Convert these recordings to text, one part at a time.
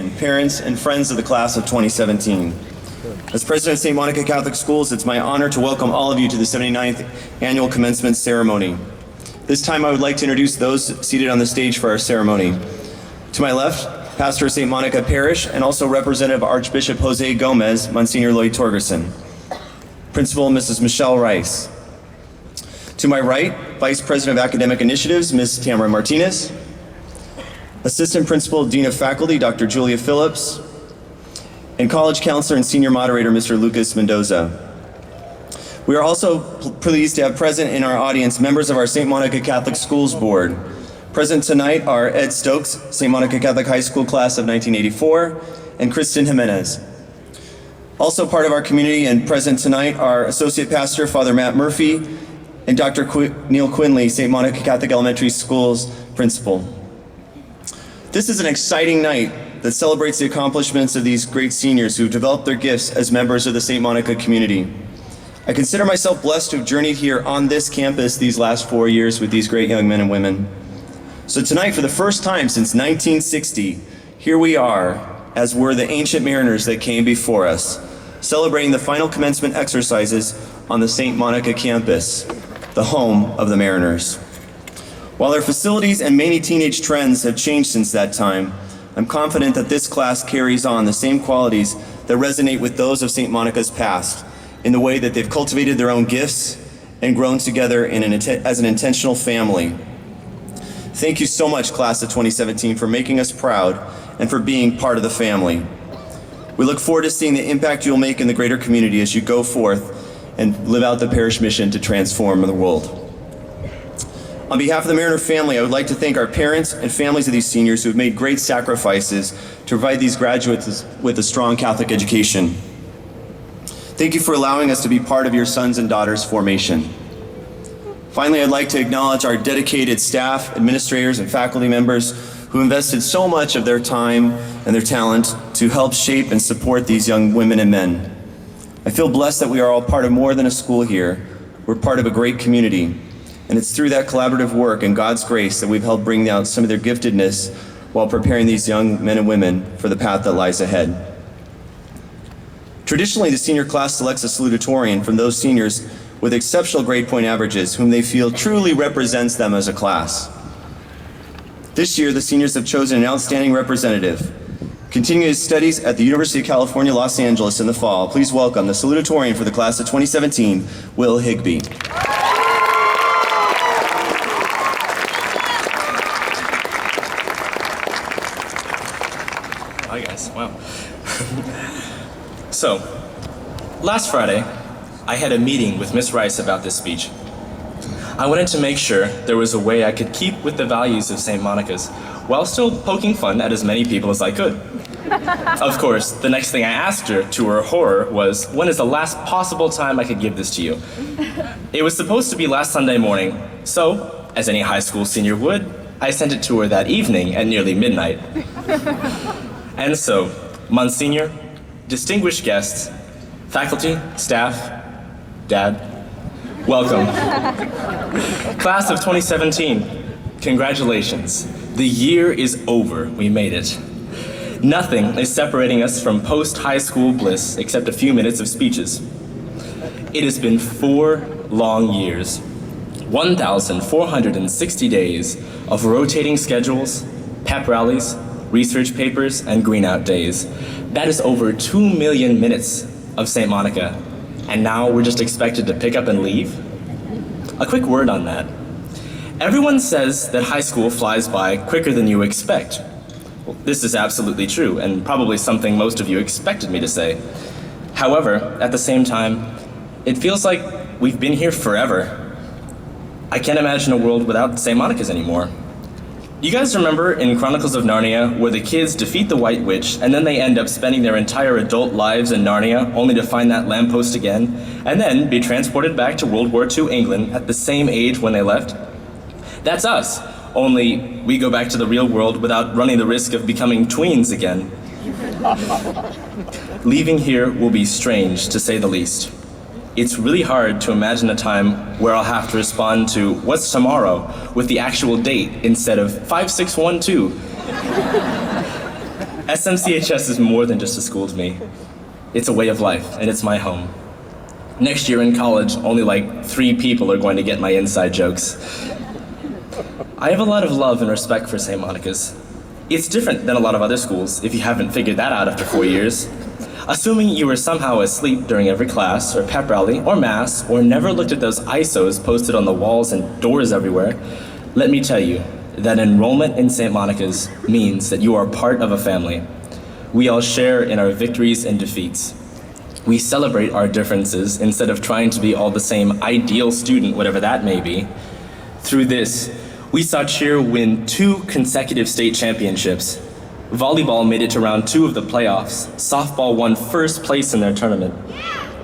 Association, parents, and friends of the class of 2017. As president of St. Monica Catholic Schools, it's my honor to welcome all of you to the 79th Annual Commencement Ceremony. This time I would like to introduce those seated on the stage for our ceremony. To my left, pastor of St. Monica Parish and also Representative Archbishop Jose Gomez, Monsignor Lloyd Torgerson. Principal Mrs. Michelle Rice. To my right, Vice President of Academic Initiatives, Ms. Tamara Martinez. Assistant Principal, Dean of Faculty, Dr. Julia Phillips. And College Counselor and Senior Moderator, Mr. Lucas Mendoza. We are also pleased to have present in our audience members of our St. Monica Catholic Schools Board. Present tonight are Ed Stokes, St. Monica Catholic High School class of 1984, and Kristen Jimenez. Also part of our community and present tonight are Associate Pastor Father Matt Murphy and Dr. Neil Quinley, St. Monica Catholic Elementary Schools Principal. This is an exciting night that celebrates the accomplishments of these great seniors who've developed their gifts as members of the St. Monica community. I consider myself blessed to have journeyed here on this campus these last 4 years with these great young men and women. So tonight, for the first time since 1960, here we are, as were the ancient mariners that came before us, celebrating the final commencement exercises on the St. Monica campus, the home of the Mariners. While our facilities and many teenage trends have changed since that time, I'm confident that this class carries on the same qualities that resonate with those of St. Monica's past, in the way that they've cultivated their own gifts and grown together as an intentional family. Thank you so much, class of 2017, for making us proud and for being part of the family. We look forward to seeing the impact you'll make in the greater community as you go forth and live out the parish mission to transform the world. On behalf of the Mariner family, I would like to thank our parents and families of these seniors who have made great sacrifices to provide these graduates with a strong Catholic education. Thank you for allowing us to be part of your sons and daughters' formation. Finally, I'd like to acknowledge our dedicated staff, administrators, and faculty members who invested so much of their time and their talent to help shape and support these young women and men. I feel blessed that we are all part of more than a school here. We're part of a great community. And it's through that collaborative work and God's grace that we've helped bring out some of their giftedness while preparing these young men and women for the path that lies ahead. Traditionally, the senior class selects a salutatorian from those seniors with exceptional grade point averages whom they feel truly represents them as a class. This year, the seniors have chosen an outstanding representative. Continuing his studies at the University of California, Los Angeles in the fall, please welcome the salutatorian for the class of 2017, Will Higbee. Hi guys, wow. So, last Friday, I had a meeting with Miss Rice about this speech. I wanted to make sure there was a way I could keep with the values of St. Monica's while still poking fun at as many people as I could. Of course, the next thing I asked her, to her horror, was, when is the last possible time I could give this to you? It was supposed to be last Sunday morning, so, as any high school senior would, I sent it to her that evening at nearly midnight. And so, Monsignor, distinguished guests, faculty, staff, Dad, welcome. Class of 2017, congratulations. The year is over, we made it. Nothing is separating us from post-high school bliss except a few minutes of speeches. It has been 4 long years, 1,460 days of rotating schedules, pep rallies, research papers, and green-out days. That is over 2 million minutes of St. Monica, and now we're just expected to pick up and leave? A quick word on that. Everyone says that high school flies by quicker than you expect. Well, this is absolutely true, and probably something most of you expected me to say. However, at the same time, it feels like we've been here forever. I can't imagine a world without St. Monica's anymore. You guys remember in Chronicles of Narnia where the kids defeat the White Witch and then they end up spending their entire adult lives in Narnia only to find that lamppost again and then be transported back to World War II England at the same age when they left? That's us, only we go back to the real world without running the risk of becoming tweens again. Leaving here will be strange, to say the least. It's really hard to imagine a time where I'll have to respond to "What's tomorrow?" with the actual date instead of 5612. SMCHS is more than just a school to me. It's a way of life, and it's my home. Next year in college, only like 3 people are going to get my inside jokes. I have a lot of love and respect for St. Monica's. It's different than a lot of other schools, if you haven't figured that out after 4 years. Assuming you were somehow asleep during every class, or pep rally, or mass, or never looked at those ISOs posted on the walls and doors everywhere, let me tell you that enrollment in St. Monica's means that you are part of a family. We all share in our victories and defeats. We celebrate our differences instead of trying to be all the same ideal student, whatever that may be. Through this, we saw cheer win 2 consecutive state championships. Volleyball made it to round 2 of the playoffs. Softball won first place in their tournament.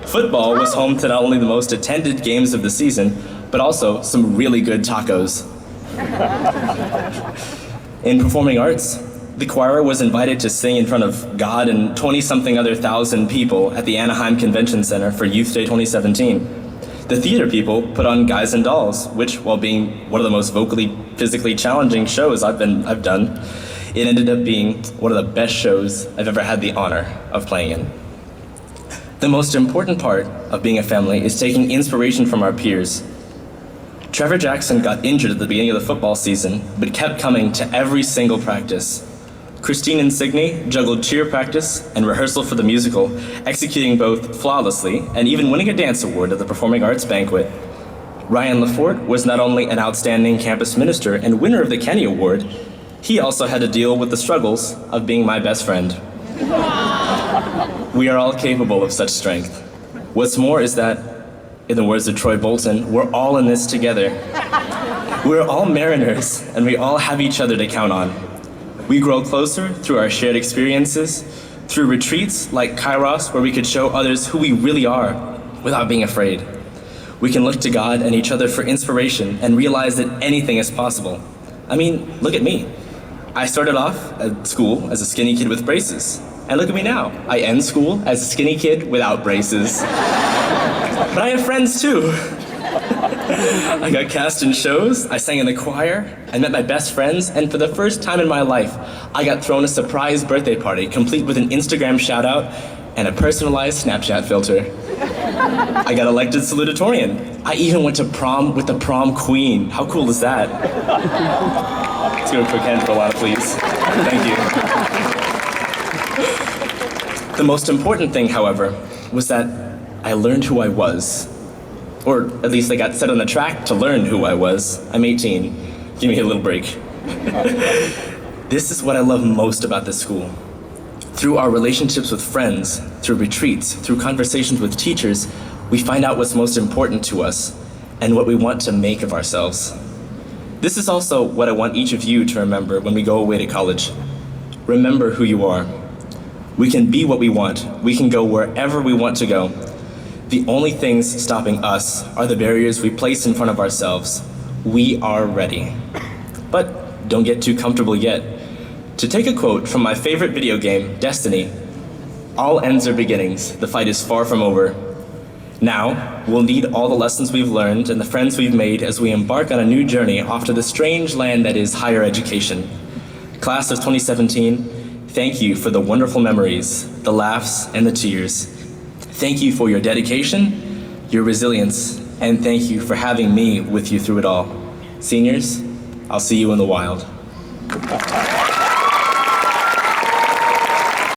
Football was home to not only the most attended games of the season, but also some really good tacos. In performing arts, the choir was invited to sing in front of God and 20-something other thousand people at the Anaheim Convention Center for Youth Day 2017. The theater people put on Guys and Dolls, which, while being one of the most vocally, physically challenging shows I've done, it ended up being one of the best shows I've ever had the honor of playing in. The most important part of being a family is taking inspiration from our peers. Trevor Jackson got injured at the beginning of the football season, but kept coming to every single practice. Christine Insigne juggled cheer practice and rehearsal for the musical, executing both flawlessly and even winning a dance award at the Performing Arts Banquet. Ryan Lafort was not only an outstanding campus minister and winner of the Kenny Award, he also had to deal with the struggles of being my best friend. We are all capable of such strength. What's more is that, in the words of Troy Bolton, we're all in this together. We're all mariners, and we all have each other to count on. We grow closer through our shared experiences, through retreats like Kairos, where we could show others who we really are without being afraid. We can look to God and each other for inspiration and realize that anything is possible. I mean, look at me. I started off at school as a skinny kid with braces. And look at me now. I end school as a skinny kid without braces. But I have friends too. I got cast in shows, I sang in the choir, I met my best friends, and for the first time in my life, I got thrown a surprise birthday party, complete with an Instagram shout out and a personalized Snapchat filter. I got elected salutatorian. I even went to prom with the prom queen. How cool is that? Let's give a quick hand for Alana, please. Thank you. The most important thing, however, was that I learned who I was. Or at least I got set on the track to learn who I was. I'm 18. Give me a little break. This is what I love most about this school. Through our relationships with friends, through retreats, through conversations with teachers, we find out what's most important to us and what we want to make of ourselves. This is also what I want each of you to remember when we go away to college. Remember who you are. We can be what we want. We can go wherever we want to go. The only things stopping us are the barriers we place in front of ourselves. We are ready. But don't get too comfortable yet. To take a quote from my favorite video game, Destiny, all ends are beginnings. The fight is far from over. Now, we'll need all the lessons we've learned and the friends we've made as we embark on a new journey off to the strange land that is higher education. Class of 2017, thank you for the wonderful memories, the laughs, and the tears. Thank you for your dedication, your resilience, and thank you for having me with you through it all. Seniors, I'll see you in the wild.